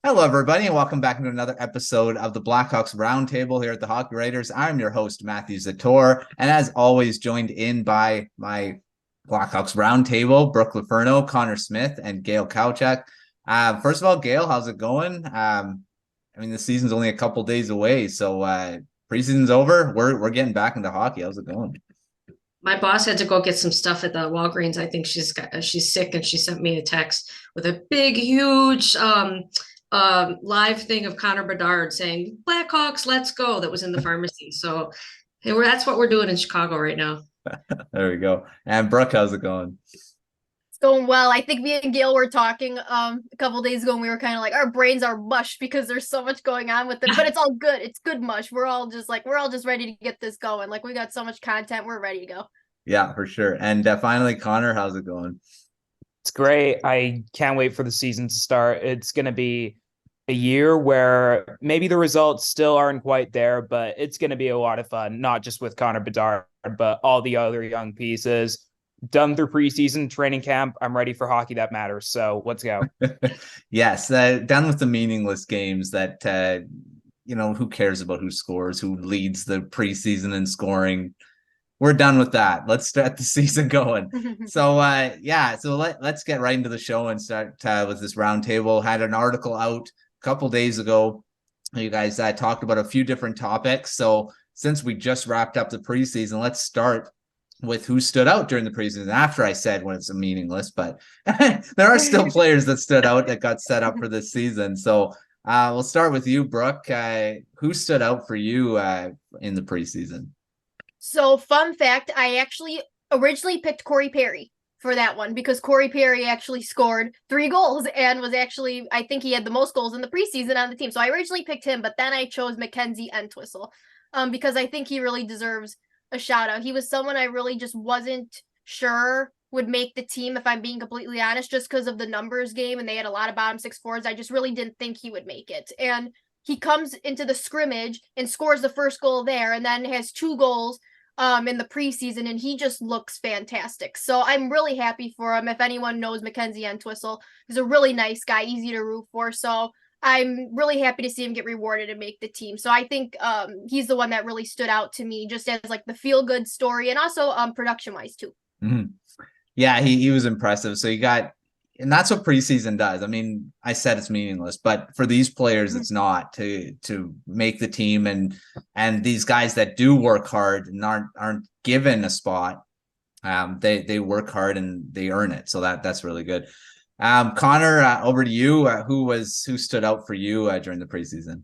Hello, everybody, and welcome back to another episode of the Blackhawks Roundtable here at the Hockey Writers. I'm your host, Matthew Zator, and as always, joined in by my Blackhawks Roundtable, Brooke LoFurno, Connor Smith, and Gail Kauchak. First of all, Gail, how's it going? The season's only a couple days away, so preseason's over. We're getting back into hockey. How's it going? My boss had to go get some stuff at the Walgreens. I think she's sick, and she sent me a text with a big, huge live thing of Connor Bedard saying Blackhawks, let's go. That was in the pharmacy. So that's what we're doing in Chicago right now. There we go. And Brooke, how's it going? It's going well. I think me and Gail were talking a couple days ago, and we were kind of like, our brains are mush because there's so much going on with it, but it's all good. It's good mush. We're all just ready to get this going. Like, we got so much content, we're ready to go. Yeah, for sure. And finally, Connor, how's it going? It's great. I can't wait for the season to start. It's going to be a year where maybe the results still aren't quite there, but it's going to be a lot of fun, not just with Connor Bedard, but all the other young pieces. Done through preseason training camp. I'm ready for hockey that matters. So let's go. Yes, done with the meaningless games that, who cares about who scores, who leads the preseason in scoring. We're done with that. Let's start the season going. So let's get right into the show and start with this roundtable. Had an article out a couple days ago. You guys talked about a few different topics. So since we just wrapped up the preseason, let's start with who stood out during the preseason. After I said when it's meaningless, but there are still players that stood out that got set up for this season. So we'll start with you, Brooke. Who stood out for you in the preseason? So, fun fact, I actually originally picked Corey Perry for that one because Corey Perry actually scored 3 goals and was actually, I think he had the most goals in the preseason on the team. So I originally picked him, but then I chose Mackenzie Entwistle because I think he really deserves a shout out. He was someone I really just wasn't sure would make the team, if I'm being completely honest, just because of the numbers game, and they had a lot of bottom 6 forwards. I just really didn't think he would make it. And he comes into the scrimmage and scores the first goal there, and then has 2 goals in the preseason, and he just looks fantastic. So I'm really happy for him. If anyone knows Mackenzie Entwistle, he's a really nice guy, easy to root for. So I'm really happy to see him get rewarded and make the team. So I think he's the one that really stood out to me, just as like the feel-good story, and also production-wise too. Mm-hmm. Yeah, he was impressive. So and that's what preseason does. I mean, I said it's meaningless, but for these players, it's not to make the team, and these guys that do work hard and aren't given a spot, they work hard and they earn it. So that's really good. Connor, over to you. Who stood out for you during the preseason?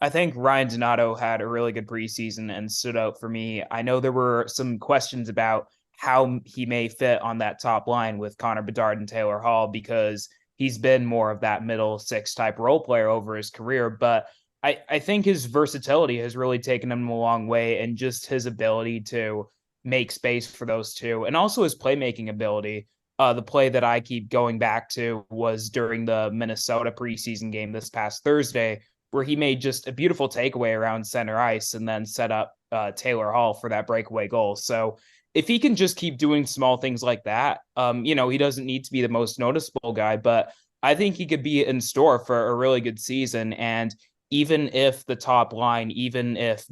I think Ryan Donato had a really good preseason and stood out for me. I know there were some questions about how he may fit on that top line with Connor Bedard and Taylor Hall, because he's been more of that middle 6 type role player over his career. But I think his versatility has really taken him a long way, and just his ability to make space for those two, and also his playmaking ability. The play that I keep going back to was during the Minnesota preseason game this past Thursday, where he made just a beautiful takeaway around center ice and then set up Taylor Hall for that breakaway goal. So if he can just keep doing small things like that, he doesn't need to be the most noticeable guy, but I think he could be in store for a really good season. And even if the top line, even if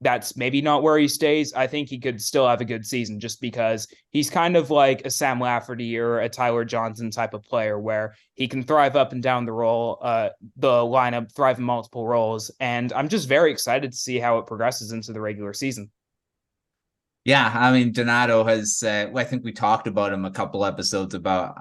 that's maybe not where he stays, I think he could still have a good season, just because he's kind of like a Sam Lafferty or a Tyler Johnson type of player, where he can thrive up and down the lineup, thrive in multiple roles. And I'm just very excited to see how it progresses into the regular season. Yeah, I mean, Donato has, I think we talked about him a couple episodes ago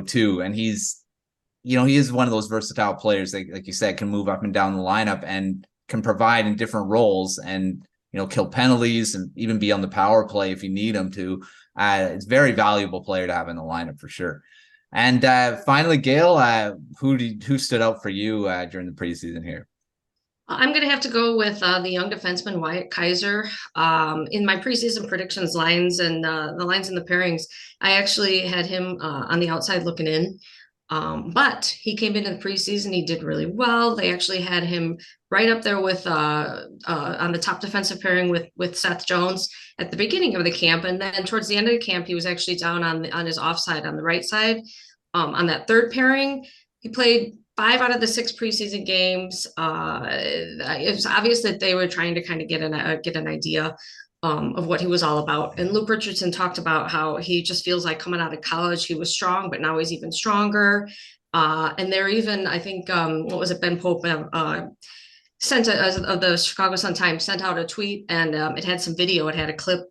too. And he is one of those versatile players that, like you said, can move up and down the lineup and can provide in different roles and, kill penalties and even be on the power play if you need him to. It's a very valuable player to have in the lineup for sure. And finally, Gail, who stood out for you during the preseason here? I'm going to have to go with the young defenseman, Wyatt Kaiser. In my preseason predictions lines and the lines and the pairings, I actually had him on the outside looking in. But he came into the preseason. He did really well. They actually had him right up there with on the top defensive pairing with Seth Jones at the beginning of the camp. And then towards the end of the camp, he was actually down on his offside on the right side. on that third pairing. He played 5 out of the 6 preseason games. It was obvious that they were trying to kind of get an idea of what he was all about. And Luke Richardson talked about how he just feels like coming out of college, he was strong, but now he's even stronger. And they're even, I think, what was it, Ben Pope sent of the Chicago Sun-Times sent out a tweet, and it had some video. It had a clip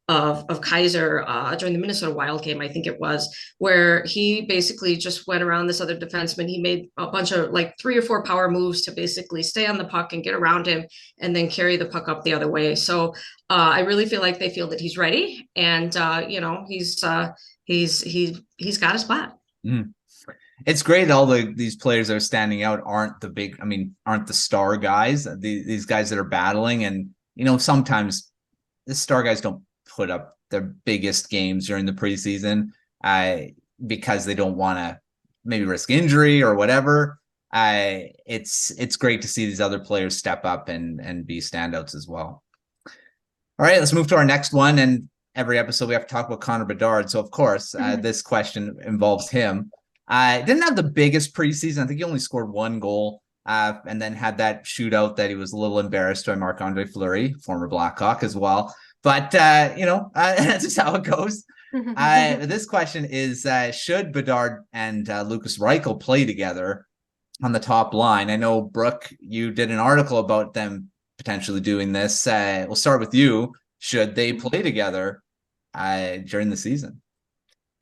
of Kaiser during the Minnesota Wild game, I think it was, where he basically just went around this other defenseman. He made a bunch of like 3 or 4 power moves to basically stay on the puck and get around him and then carry the puck up the other way. So I really feel like they feel that he's ready, and he's got a spot. Mm. It's great. All these players that are standing out aren't the star guys. These guys that are battling, and sometimes the star guys don't put up their biggest games during the preseason because they don't want to maybe risk injury or whatever. It's great to see these other players step up and be standouts as well. All right, let's move to our next one. And every episode we have to talk about Connor Bedard. So of course, this question involves him. Didn't have the biggest preseason. I think he only scored 1 goal. And then had that shootout that he was a little embarrassed by Marc-Andre Fleury, former Blackhawk as well. But, that's just how it goes. This question is, should Bedard and Lukas Reichel play together on the top line? I know, Brooke, you did an article about them potentially doing this. We'll start with you. Should they play together during the season?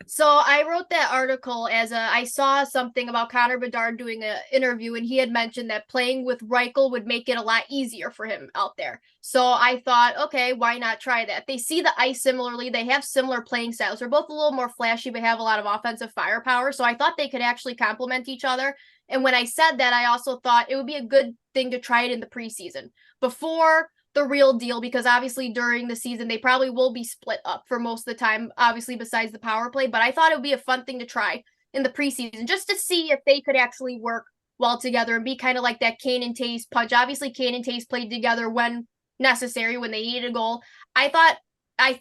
So I wrote that article I saw something about Connor Bedard doing an interview, and he had mentioned that playing with Reichel would make it a lot easier for him out there. So I thought, okay, why not try that? They see the ice similarly. They have similar playing styles. They're both a little more flashy, but have a lot of offensive firepower. So I thought they could actually complement each other. And when I said that, I also thought it would be a good thing to try it in the preseason before the real deal, because obviously during the season they probably will be split up for most of the time, obviously besides the power play. But I thought it would be a fun thing to try in the preseason just to see if they could actually work well together and be kind of like that Kane and Taves punch. Obviously Kane and Taves played together when necessary, when they needed a goal. I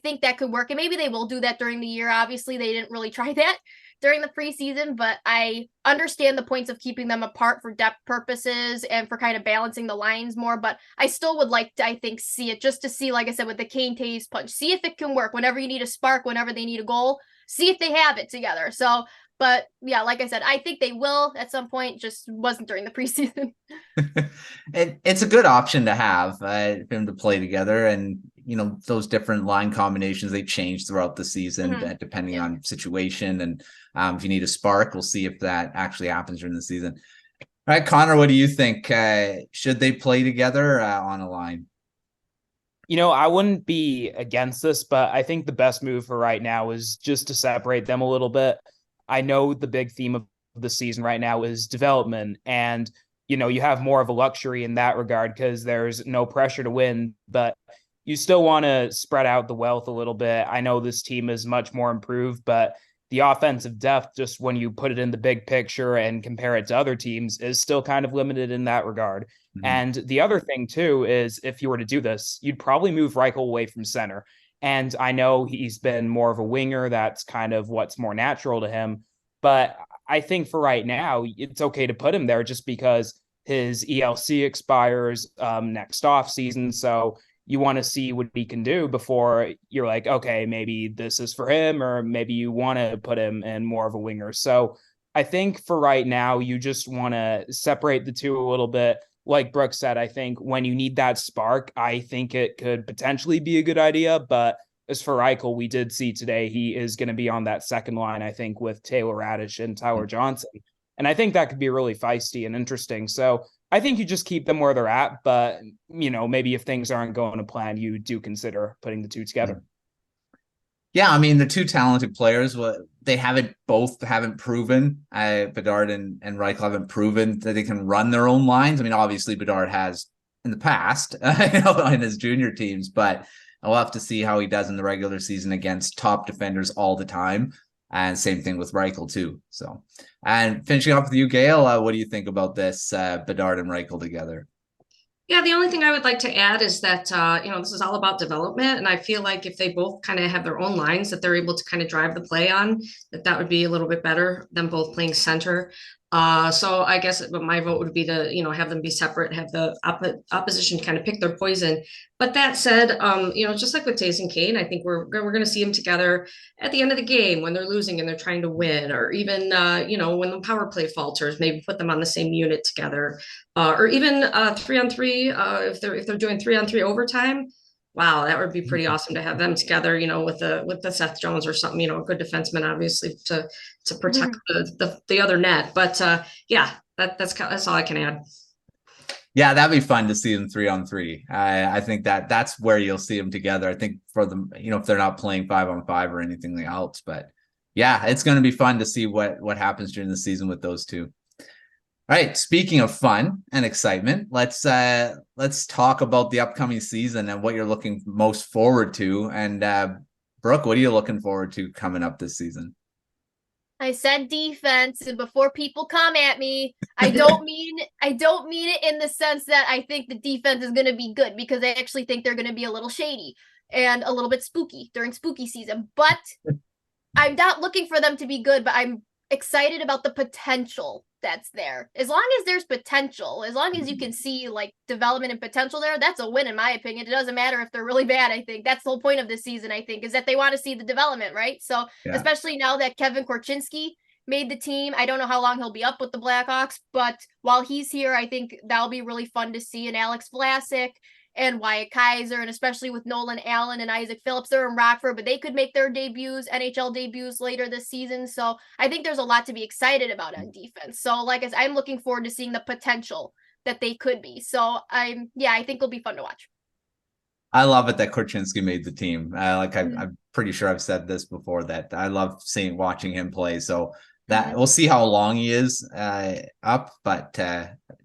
think that could work, and maybe they will do that during the year. Obviously they didn't really try that during the preseason, but I understand the points of keeping them apart for depth purposes and for kind of balancing the lines more. But I still would like to, I think, see it just to see, like I said, with the Kane Taves punch, see if it can work whenever you need a spark, whenever they need a goal, see if they have it together. So, but yeah, like I said, I think they will at some point, just wasn't during the preseason. It's a good option to have for them to play together. And, those different line combinations, they change throughout the season depending on situation. And if you need a spark, we'll see if that actually happens during the season. All right, Connor, what do you think? Should they play together on a line? I wouldn't be against this, but I think the best move for right now is just to separate them a little bit. I know the big theme of the season right now is development, and you have more of a luxury in that regard because there's no pressure to win, but you still want to spread out the wealth a little bit. I know this team is much more improved, but the offensive depth, just when you put it in the big picture and compare it to other teams, is still kind of limited in that regard. Mm-hmm. And the other thing too is, if you were to do this, you'd probably move Reichel away from center. And I know he's been more of a winger. That's kind of what's more natural to him. But I think for right now, it's okay to put him there just because his ELC expires next off season. So you want to see what he can do before you're like, okay, maybe this is for him, or maybe you want to put him in more of a winger. So I think for right now, you just want to separate the two a little bit. Like Brooke said, I think when you need that spark, I think it could potentially be a good idea. But as for Reichel, we did see today, he is going to be on that second line, I think, with Taylor Radish and Tyler Johnson. And I think that could be really feisty and interesting. So I think you just keep them where they're at, but maybe if things aren't going to plan, you do consider putting the two together. Yeah, I mean, the two talented players, they haven't proven. Bedard and Reichel haven't proven that they can run their own lines. I mean, obviously Bedard has in the past, in his junior teams, but I'll have to see how he does in the regular season against top defenders all the time. And same thing with Reichel too. So, and finishing off with you, Gail, what do you think about this Bedard and Reichel together? Yeah, the only thing I would like to add is that, this is all about development. And I feel like if they both kind of have their own lines that they're able to kind of drive the play on, that would be a little bit better than both playing center. So I guess my vote would be to, have them be separate, have the opposition kind of pick their poison. But that said, just like with Tays and Kane, I think we're going to see them together at the end of the game when they're losing and they're trying to win, or even, when the power play falters, maybe put them on the same unit together, or even 3-on-3, if they're doing 3-on-3 overtime. Wow, that would be pretty awesome to have them together, with the Seth Jones or something, a good defenseman, obviously, to protect the other net. But yeah, that's all I can add. Yeah, that'd be fun to see them 3-on-3. I think that's where you'll see them together. I think for them, if they're not playing 5-on-5 or anything else, but yeah, it's going to be fun to see what happens during the season with those two. All right. Speaking of fun and excitement, let's talk about the upcoming season and what you're looking most forward to. And Brooke, what are you looking forward to coming up this season? I said defense, and before people come at me, I don't mean it in the sense that I think the defense is going to be good, because I actually think they're going to be a little shady and a little bit spooky during spooky season. But I'm not looking for them to be good, but I'm excited about the potential that's there. As long as there's potential, as long as you can see like development and potential there, that's a win in my opinion. It doesn't matter if they're really bad. I think that's the whole point of this season, I think, is that they want to see the development, right? So especially now that Kevin Korchinski made the team, I don't know how long he'll be up with the Blackhawks, but while he's here, I think that'll be really fun to see. And Alex Vlasic and Wyatt Kaiser, and especially with Nolan Allen and Isaac Phillips, they're in Rockford, but they could make their debuts, NHL debuts later this season. So I think there's a lot to be excited about on defense. So like I said, I'm looking forward to seeing the potential that they could be. So I think it'll be fun to watch. I love it that Korchinski made the team. I'm pretty sure I've said this before, that I love watching him play. So that we'll see how long he is up, but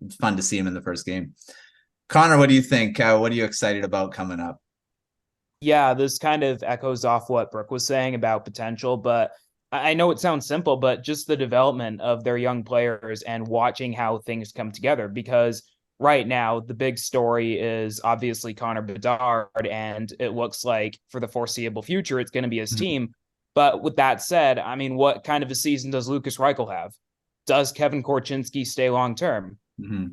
it's fun to see him in the first game. Connor, what do you think? What are you excited about coming up? Yeah, this kind of echoes off what Brooke was saying about potential, but I know it sounds simple, but just the development of their young players and watching how things come together. Because right now, the big story is obviously Connor Bedard, and it looks like for the foreseeable future, it's going to be his team. But with that said, I mean, what kind of a season does Lukas Reichel have? Does Kevin Korchinski stay long-term?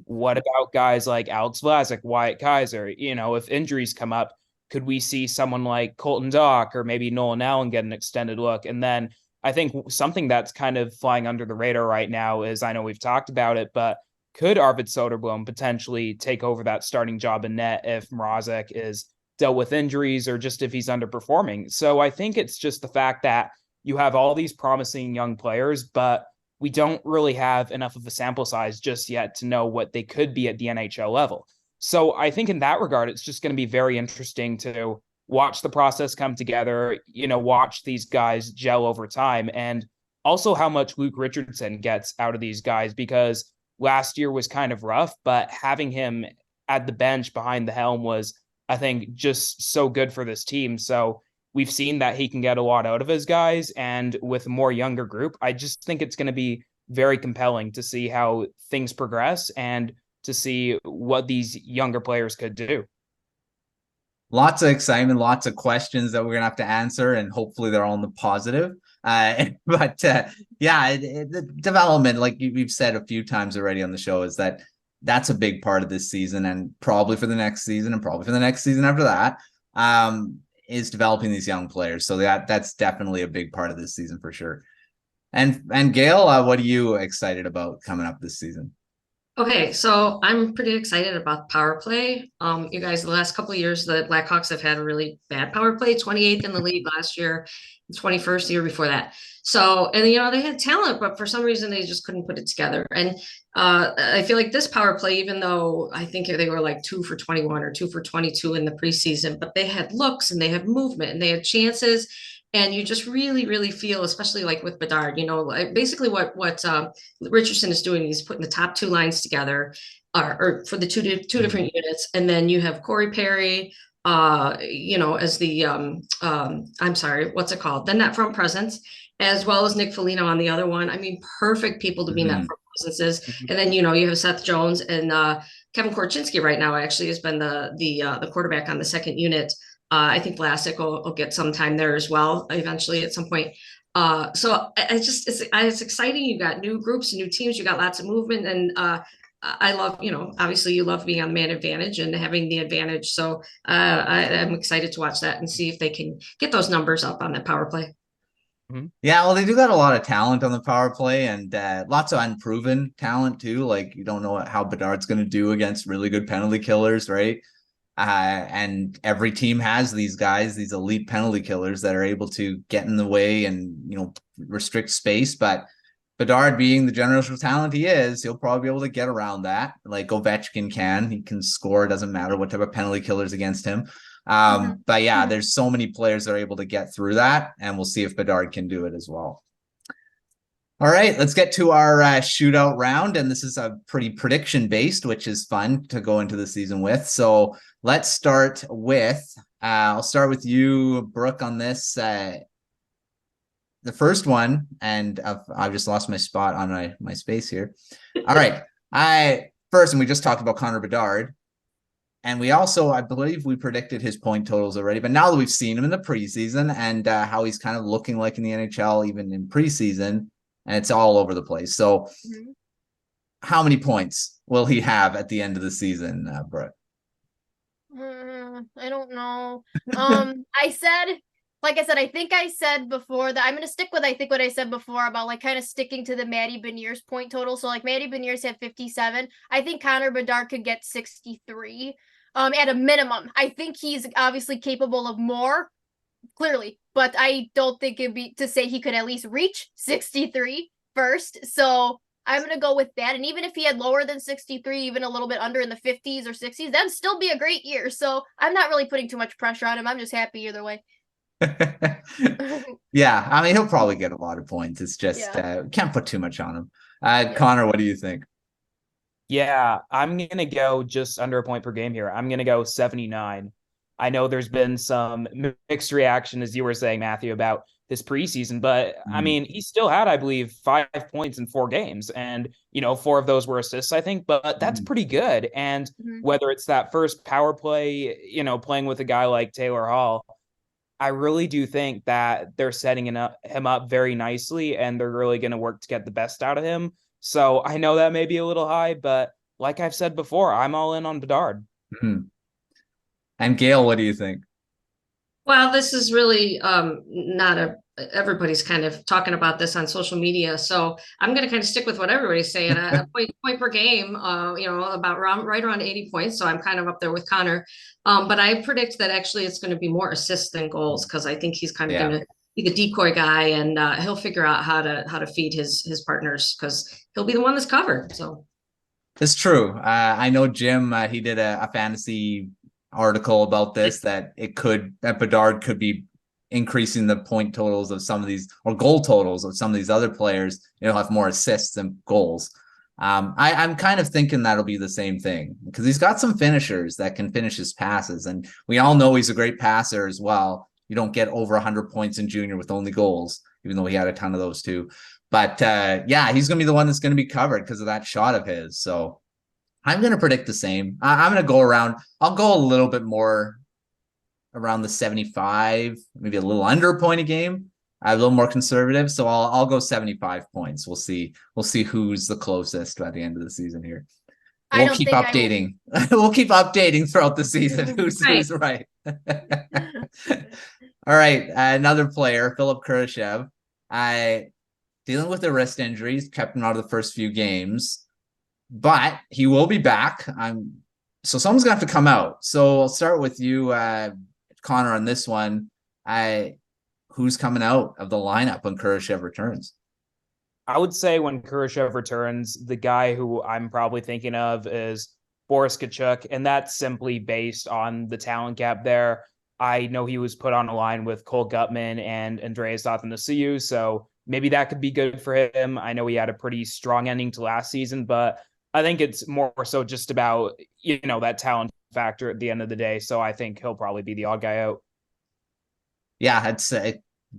What about guys like Alex Vlasic, Wyatt Kaiser? If injuries come up, could we see someone like Colton Dach or maybe Nolan Allen get an extended look? And then I think something that's kind of flying under the radar right now is, I know we've talked about it, but could Arvid Soderblom potentially take over that starting job in net if Mrazek is dealt with injuries or just if he's underperforming? So I think it's just the fact that you have all these promising young players, but we don't really have enough of a sample size just yet to know what they could be at the NHL level. So I think in that regard, it's just going to be very interesting to watch the process come together, watch these guys gel over time, and also how much Luke Richardson gets out of these guys, because last year was kind of rough, but having him at the bench behind the helm was, I think, just so good for this team. So we've seen that he can get a lot out of his guys, and with a more younger group, I just think it's going to be very compelling to see how things progress and to see what these younger players could do. Lots of excitement, lots of questions that we're going to have to answer, and hopefully they're all in the positive. The development, like we've said a few times already on the show, is that's a big part of this season, and probably for the next season, and probably for the next season after that. Is developing these young players. So that's definitely a big part of this season for sure. And Gail, what are you excited about coming up this season? Okay, so I'm pretty excited about power play. You guys, the last couple of years, the Blackhawks have had a really bad power play, 28th in the league last year, 21st the year before that. So, and they had talent, but for some reason they just couldn't put it together. And I feel like this power play, even though I think they were like 2 for 21 or 2 for 22 in the preseason, but they had looks and they had movement and they had chances. And you just really, really feel, especially like with Bedard, basically what Richardson is doing, he's putting the top two lines together, or for the two different units, and then you have Corey Perry, as the I'm sorry, what's it called, the net front presence, as well as Nick Foligno on the other one. I mean, perfect people to be net front presences. And then you have Seth Jones and Kevin Korchinski right now actually has been the quarterback on the second unit. I think Vlasic will get some time there as well eventually at some point. So it's exciting. You got new groups, new teams. You got lots of movement, and I love, obviously you love being on man advantage and having the advantage. So I'm excited to watch that and see if they can get those numbers up on that power play. Yeah, well, they do got a lot of talent on the power play, and lots of unproven talent too. Like, you don't know how Bedard's going to do against really good penalty killers, right? And every team has these guys, these elite penalty killers that are able to get in the way and, restrict space. But Bedard, being the generational talent he is, he'll probably be able to get around that. Like Ovechkin can. He can score. It doesn't matter what type of penalty killer's against him. But yeah, there's so many players that are able to get through that, and we'll see if Bedard can do it as well. All right, let's get to our shootout round, and this is a pretty prediction based, which is fun to go into the season with. So let's start with, I'll start with you, Brooke, on this. The first one, and I've just lost my spot on my space here. All right, and we just talked about Connor Bedard. And we also, I believe we predicted his point totals already, but now that we've seen him in the preseason and how he's kind of looking like in the NHL, even in preseason, and it's all over the place. So how many points will he have at the end of the season, Brooke? I don't know. I think I said before that I'm going to stick with, what I said before about like kind of sticking to the Matty Beniers point total. So like Matty Beniers had 57. I think Connor Bedard could get 63. At a minimum. I think he's obviously capable of more, clearly, but I don't think it'd be to say he could at least reach 63 first. So I'm going to go with that. And even if he had lower than 63, even a little bit under in the 50s or 60s, that'd still be a great year. So I'm not really putting too much pressure on him. I'm just happy either way. Yeah, I mean, he'll probably get a lot of points. It's just can't put too much on him. Connor, what do you think? Yeah, I'm going to go just under a point per game here. I'm going to go 79. I know there's been some mixed reaction, as you were saying, Matthew, about this preseason, but I mean, he still had, I believe, 5 points in 4 games. And, 4 of those were assists, I think, but that's pretty good. And whether it's that first power play, playing with a guy like Taylor Hall, I really do think that they're setting him up very nicely, and they're really going to work to get the best out of him. So I know that may be a little high, but like I've said before, I'm all in on Bedard. And Gail, what do you think? Well, this is really everybody's kind of talking about this on social media. So I'm going to kind of stick with what everybody's saying. A point per game, about right around 80 points. So I'm kind of up there with Connor. But I predict that actually it's going to be more assists than goals, because I think he's kind of going to be the decoy guy, and he'll figure out how to feed his partners, because he'll be the one that's covered. So it's true. I know Jim, he did a fantasy article about this, that Bedard could be increasing the point totals of some of these, or goal totals of some of these other players. He'll have more assists than goals. I'm kind of thinking that'll be the same thing, because he's got some finishers that can finish his passes, and we all know he's a great passer as well. You don't get over 100 points in junior with only goals, even though he had a ton of those too. But he's going to be the one that's going to be covered because of that shot of his. So I'm going to predict the same. I'm going to go around. I'll go a little bit more around the 75, maybe a little under a point a game. I'm a little more conservative, so I'll go 75 points. We'll see who's the closest by the end of the season here. We'll keep updating. We'll keep updating throughout the season. Who's right? All right, another player, Philip Kurashev, dealing with a wrist injury, kept him out of the first few games, but he will be back. So someone's gonna have to come out. So I'll start with you, Connor, on this one. Who's coming out of the lineup when Kurashev returns? I would say when Kurashev returns, the guy who I'm probably thinking of is Boris Tkachuk, and that's simply based on the talent gap there. I know he was put on a line with Cole Gutman and Andreas Athanasiou, so maybe that could be good for him. I know he had a pretty strong ending to last season, but I think it's more so just about, that talent factor at the end of the day. So I think he'll probably be the odd guy out. Yeah, it's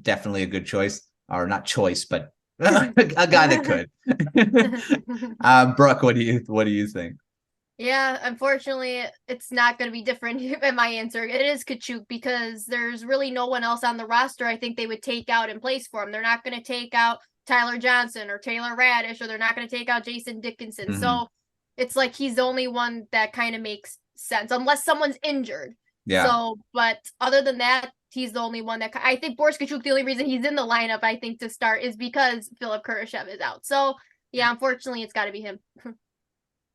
definitely a good choice, or not choice, but a guy that could. Brooke, what do you think? Yeah, unfortunately, it's not going to be different in my answer. It is Kauchak because there's really no one else on the roster I think they would take out in place for him. They're not going to take out Tyler Johnson or Taylor Radish, or they're not going to take out Jason Dickinson. Mhm. So it's like he's the only one that kind of makes sense, unless someone's injured. Yeah. So, but other than that, he's the only one that I think Boris Kauchak, the only reason he's in the lineup, I think, to start is because Philip Kurashev is out. So, yeah, unfortunately, it's got to be him.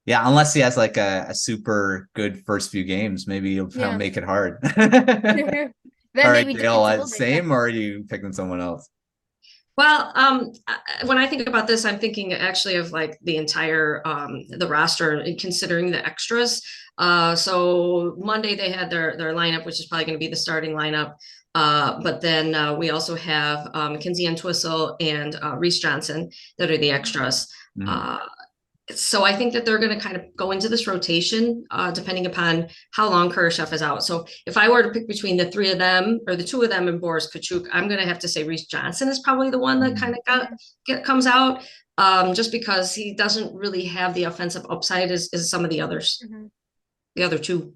Yeah, unless he has like a super good first few games, maybe he'll Yeah. make it hard. Then All right, maybe Gail, Dickinson will make same, or are you picking someone else? Well, when I think about this, I'm thinking actually of like the entire the roster and considering the extras. So Monday they had their lineup, which is probably going to be the starting lineup. But then we also have Mackenzie Entwistle and Reese Johnson that are the extras. Mhm. So I think that they're going to kind of go into this rotation depending upon how long Kurashev is out. So if I were to pick between the three of them or the two of them and Boris Kauchak, I'm going to have to say Reese Johnson is probably the one that kind of comes out just because he doesn't really have the offensive upside as some of the others, the other two.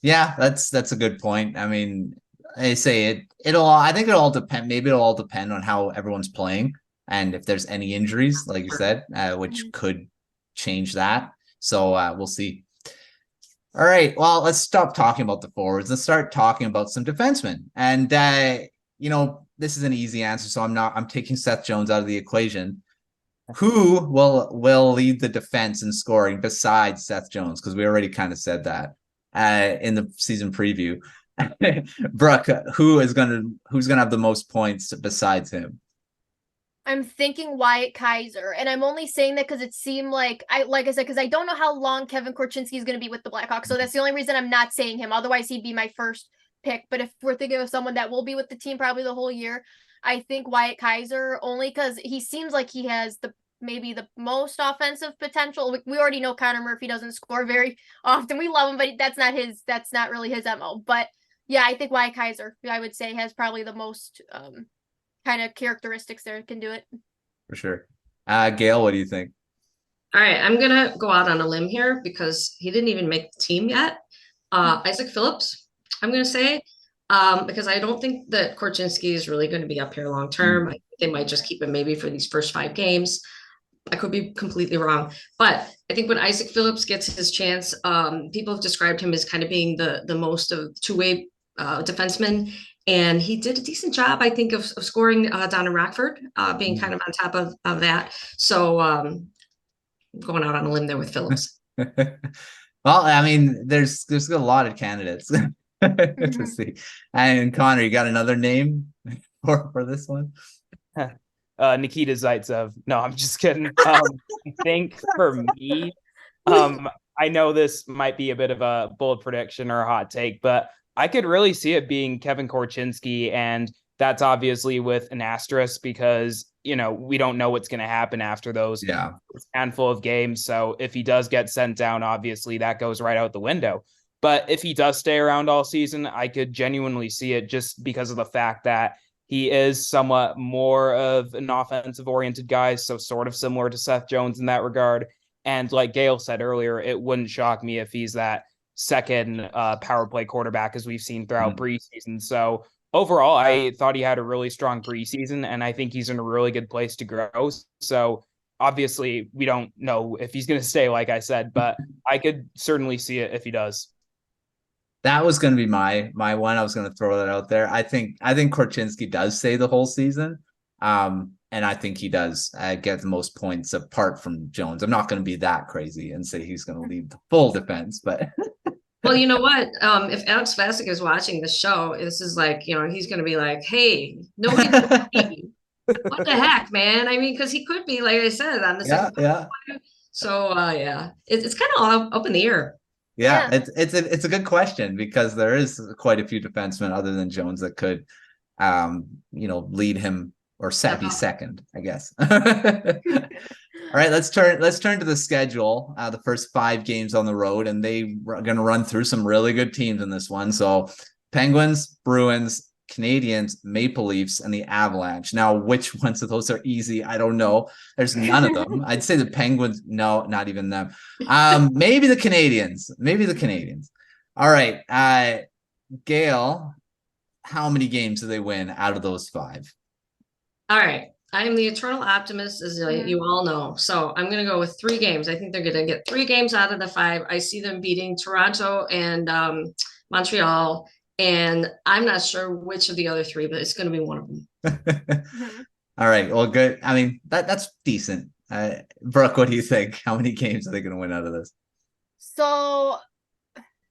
Yeah, that's a good point. I mean, I say I think it'll all depend. Maybe it'll all depend on how everyone's playing and if there's any injuries, like you said, which could change that. So we'll see. All right. Well, let's stop talking about the forwards. Let's start talking about some defensemen. And this is an easy answer, so I'm taking Seth Jones out of the equation. Who will lead the defense in scoring besides Seth Jones? Because we already kind of said that in the season preview. Brooke, who's gonna have the most points besides him? I'm thinking Wyatt Kaiser, and I'm only saying that because it seemed like I said, because I don't know how long Kevin Korchinski is going to be with the Blackhawks, so that's the only reason I'm not saying him. Otherwise, he'd be my first pick. But if we're thinking of someone that will be with the team probably the whole year, I think Wyatt Kaiser, only because he seems like he has maybe the most offensive potential. We already know Connor Murphy doesn't score very often. We love him, but that's not really his MO. But yeah, I think Wyatt Kaiser, I would say, has probably the most kind of characteristics there can do it. For sure. Gail, what do you think? All right, I'm gonna go out on a limb here because he didn't even make the team yet. Isaac Phillips, I'm gonna say, because I don't think that Korchinski is really going to be up here long term. They might just keep him maybe for these first 5 games. I could be completely wrong, but I think when Isaac Phillips gets his chance, people have described him as kind of being the most of two-way defenseman. And he did a decent job, I think, of scoring down in Rockford, being kind of on top of that. So going out on a limb there with Phillips. Well, I mean, there's a lot of candidates to see. And Connor, you got another name for this one? Nikita Zaitsev. No, I'm just kidding. I think for me, I know this might be a bit of a bold prediction or a hot take, but I could really see it being Kevin Korchinski, and that's obviously with an asterisk because, we don't know what's going to happen after those handful of games. So if he does get sent down, obviously that goes right out the window. But if he does stay around all season, I could genuinely see it just because of the fact that he is somewhat more of an offensive-oriented guy, so sort of similar to Seth Jones in that regard. And like Gail said earlier, it wouldn't shock me if he's that second power play quarterback as we've seen throughout preseason. So overall, I thought he had a really strong preseason, and I think he's in a really good place to grow. So obviously, we don't know if he's going to stay, like I said, but I could certainly see it if he does. That was going to be my one. I was going to throw that out there. I think Korchinski does stay the whole season. And I think he does get the most points apart from Jones. I'm not going to be that crazy and say he's going to lead the full defense, but well, you know what? If Alex Vasic is watching the show, this is like, he's going to be like, "Hey, nobody, what the heck, man?" I mean, because he could be, like I said, on the second. Yeah. So it's kind of all up in the air. Yeah, it's a good question because there is quite a few defensemen other than Jones that could, lead him or be second, I guess. All right, let's turn to the schedule. The first 5 games on the road, and they are going to run through some really good teams in this one. So Penguins, Bruins, Canadiens, Maple Leafs, and the Avalanche. Now, which ones of those are easy? I don't know. There's none of them. I'd say the Penguins. No, not even them. Maybe the Canadiens. Maybe the Canadiens. All right. Gail, how many games do they win out of those 5? All right. I'm the eternal optimist, as you all know. So I'm going to go with 3 games. I think they're going to get 3 games out of the 5. I see them beating Toronto and Montreal. And I'm not sure which of the other 3, but it's going to be one of them. All right. Well, good. I mean, that's decent. Brooke, what do you think? How many games are they going to win out of this? So,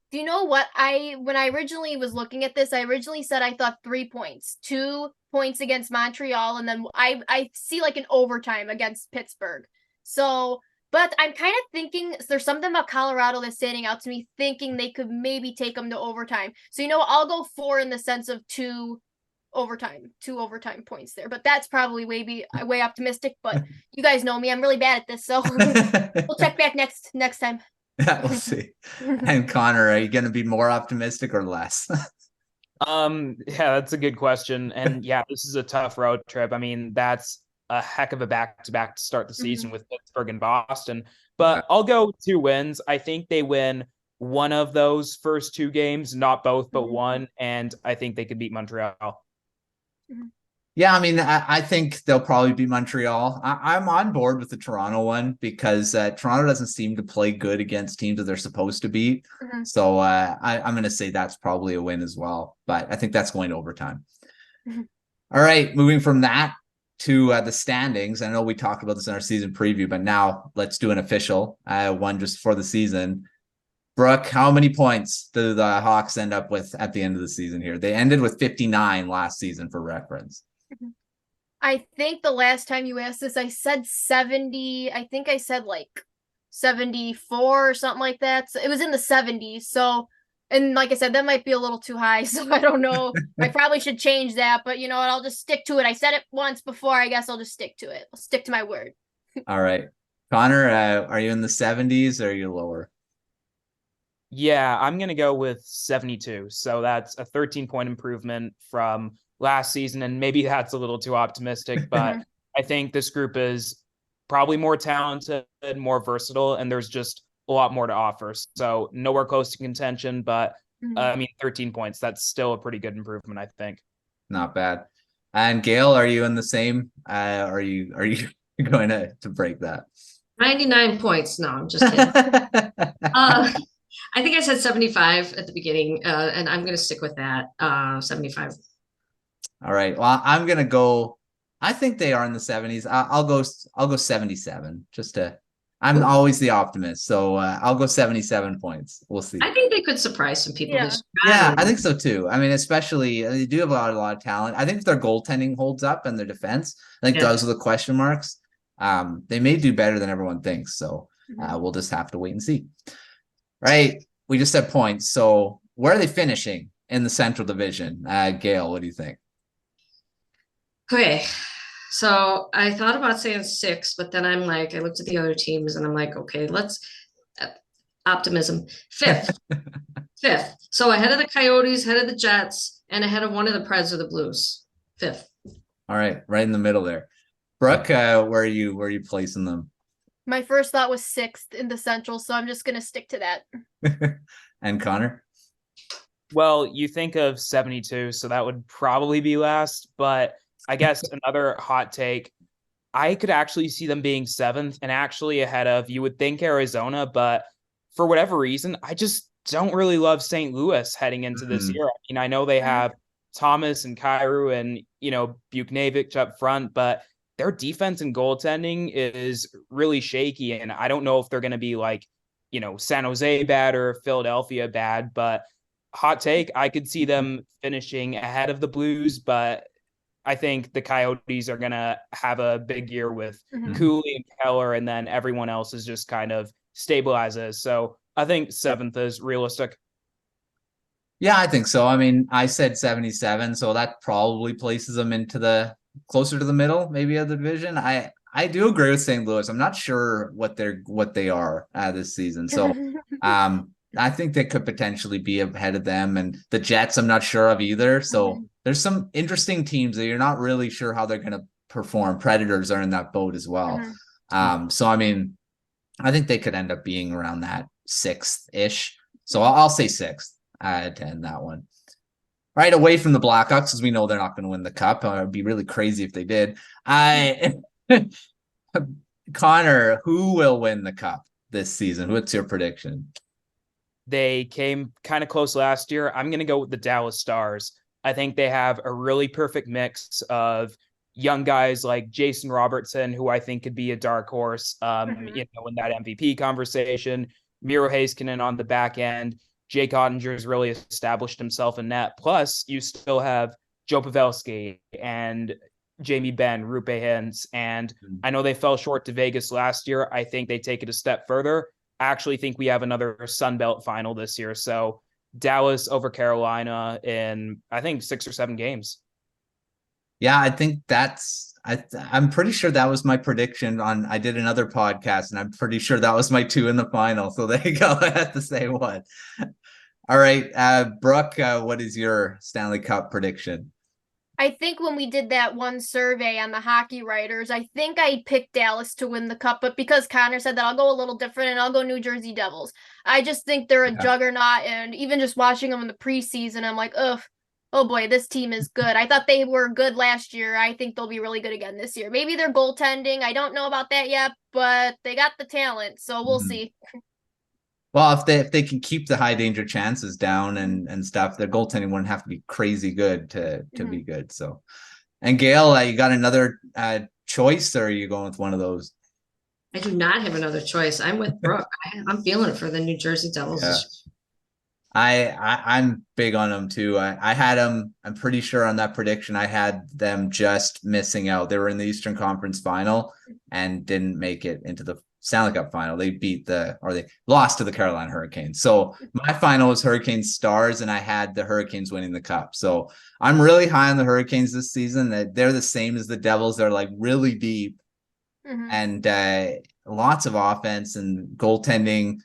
do you know what? When I originally was looking at this, I originally said I thought 3 points. 2 points against Montreal, and then I see like an overtime against Pittsburgh. So, but I'm kind of thinking there's something about Colorado that's standing out to me, thinking they could maybe take them to overtime. So, I'll go 4 in the sense of 2 overtime points there. But that's probably way optimistic. But you guys know me, I'm really bad at this, so we'll check back next time. Yeah, we'll see. And Connor, are you going to be more optimistic or less? Yeah, that's a good question. And yeah, this is a tough road trip. I mean, that's a heck of a back-to-back to start the season with Pittsburgh and Boston. But I'll go 2 wins. I think they win one of those first 2 games, not both, but one. And I think they could beat Montreal. Yeah, I mean, I think they'll probably beat Montreal. I'm on board with the Toronto one because Toronto doesn't seem to play good against teams that they're supposed to beat. So I'm going to say that's probably a win as well. But I think that's going to overtime. All right, moving from that to the standings. I know we talked about this in our season preview, but now let's do an official one just for the season. Brooke, how many points do the Hawks end up with at the end of the season here? They ended with 59 last season for reference. I think the last time you asked this, I said 70. I think I said like 74 or something like that. So it was in the 70s. So, and like I said, that might be a little too high. So I don't know. I probably should change that, but you know what? I'll just stick to it. I said it once before. I guess I'll just stick to it. I'll stick to my word. All right. Connor, are you in the 70s or are you lower? Yeah, I'm going to go with 72. So that's a 13-point improvement from last season. And maybe that's a little too optimistic, but I think this group is probably more talented, more versatile, and there's just a lot more to offer. So nowhere close to contention, but I mean, 13 points, that's still a pretty good improvement, I think. Not bad. And Gail, are you in the same? Are you going to break that? 99 points. No, I'm just kidding. I think I said 75 at the beginning, and I'm going to stick with that, 75. All right. Well, I'm going to go. I think they are in the 70s. I'll go 77 just to. I'm always the optimist, so I'll go 77 points. We'll see. I think they could surprise some people. Yeah, I think so too. I mean, especially they do have a lot of talent. I think if their goaltending holds up and their defense, I think those are the question marks. They may do better than everyone thinks. So we'll just have to wait and see. Right. We just have points. So where are they finishing in the Central Division? Gail, what do you think? Okay. So I thought about saying 6, but then I'm like, I looked at the other teams and I'm like, okay, let's optimism. 5th. So ahead of the Coyotes, ahead of the Jets, and ahead of one of the Preds or the Blues. 5th. All right in the middle there. Brooke, where are you placing them? My first thought was 6th in the Central, so I'm just going to stick to that. And Connor? Well, you think of 72, so that would probably be last, but I guess another hot take, I could actually see them being 7th and actually ahead of, you would think, Arizona, but for whatever reason, I just don't really love St. Louis heading into this year. I mean, I know they have Thomas and Kyrou and, Buchnevich up front, but their defense and goaltending is really shaky, and I don't know if they're going to be like, San Jose bad or Philadelphia bad, but hot take, I could see them finishing ahead of the Blues, but I think the Coyotes are going to have a big year with Cooley and Keller, and then everyone else is just kind of stabilizes. So I think 7th is realistic. Yeah, I think so. I mean, I said 77, so that probably places them into the closer to the middle, maybe, of the division. I do agree with St. Louis. I'm not sure what they are this season. So I think they could potentially be ahead of them, and the Jets I'm not sure of either. So there's some interesting teams that you're not really sure how they're going to perform. Predators are in that boat as well. So I mean, I think they could end up being around that 6th-ish. So I'll say 6th to end that one. Right away from the Blackhawks, because we know they're not going to win the cup. It would be really crazy if they did. Connor, who will win the cup this season? What's your prediction? They came kind of close last year. I'm going to go with the Dallas Stars. I think they have a really perfect mix of young guys like Jason Robertson, who I think could be a dark horse, in that MVP conversation. Miro Heiskanen on the back end. Jake Ottinger's really established himself in net. Plus, you still have Joe Pavelski and Jamie Benn, Rupe Hintz, and I know they fell short to Vegas last year. I think they take it a step further. I actually think we have another Sunbelt final this year. So Dallas over Carolina in, I think, 6 or 7 games. Yeah, I think I'm pretty sure that was my prediction I did another podcast, and I'm pretty sure that was my 2 in the final. So there you go. I had the same one. All right. Brooke, what is your Stanley Cup prediction? I think when we did that one survey on the Hockey Writers, I think I picked Dallas to win the cup, but because Connor said that, I'll go a little different and I'll go New Jersey Devils. I just think they're a juggernaut, and even just watching them in the preseason, I'm like, oh boy, this team is good. I thought they were good last year. I think they'll be really good again this year. Maybe they're goaltending. I don't know about that yet, but they got the talent, so we'll see. Well, if they can keep the high danger chances down and stuff, their goaltending wouldn't have to be crazy good to be good. So, and Gail, you got another choice, or are you going with one of those? I do not have another choice. I'm with Brooke. I'm feeling it for the New Jersey Devils. I'm big on them too. I had them. I'm pretty sure on that prediction, I had them just missing out. They were in the Eastern Conference Final and didn't make it into the Stanley Cup Final. They they lost to the Carolina Hurricanes. So my final was Hurricanes Stars, and I had the Hurricanes winning the cup. So I'm really high on the Hurricanes this season. They're the same as the Devils. They're like really deep and lots of offense and goaltending,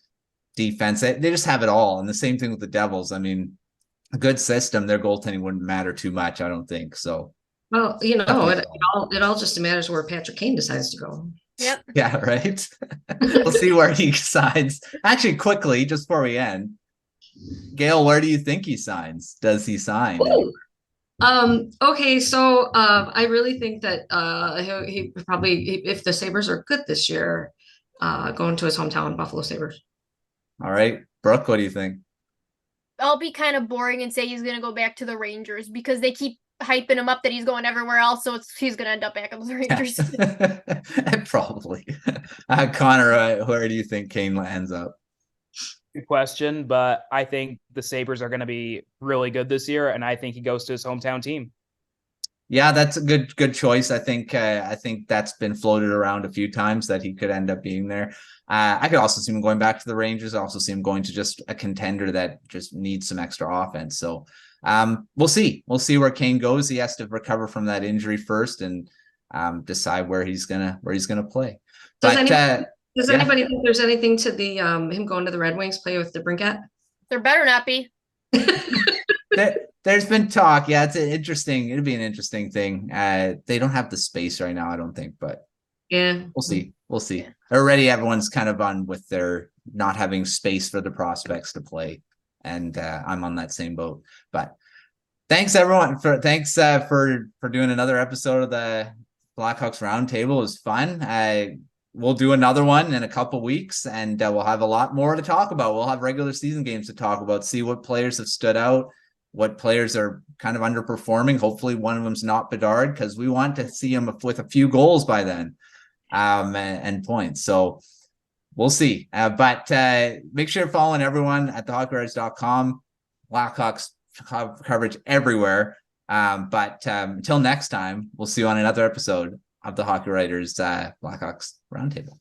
defense. They just have it all. And the same thing with the Devils. I mean, a good system, their goaltending wouldn't matter too much, I don't think. So, well, it all just matters where Patrick Kane decides to go. Yep. Yeah, right. We'll see where he signs. Actually, quickly, just before we end, Gail, where do you think he signs? Does he sign? Okay, so I really think that he probably, if the Sabres are good this year, going to his hometown, Buffalo Sabres. All right, Brooke, what do you think? I'll be kind of boring and say he's going to go back to the Rangers because they keep hyping him up that he's going everywhere else, so he's going to end up back on the Rangers. Probably. Connor, where do you think Kane ends up? Good question, but I think the Sabres are going to be really good this year, and I think he goes to his hometown team. Yeah, that's a good choice. I think that's been floated around a few times that he could end up being there. I could also see him going back to the Rangers. I also see him going to just a contender that just needs some extra offense. So we'll see. We'll see where Kane goes. He has to recover from that injury first and decide where he's gonna play. Does anybody think there's anything to the him going to the Red Wings, play with the Brinket? There better not be. There's been talk. Yeah, it'd be an interesting thing. They don't have the space right now, I don't think, but yeah, we'll see. Yeah. Already everyone's kind of on with their not having space for the prospects to play. And I'm on that same boat. But thanks everyone for doing another episode of the Blackhawks Roundtable. It was fun. We'll do another one in a couple weeks, and we'll have a lot more to talk about. We'll have regular season games to talk about, see what players have stood out, what players are kind of underperforming. Hopefully one of them's not Bedard, because we want to see him with a few goals by then and points. So we'll see. But make sure you're following everyone at thehockeywriters.com. Blackhawks coverage everywhere. But until next time, we'll see you on another episode of the Hockey Writers Blackhawks Roundtable.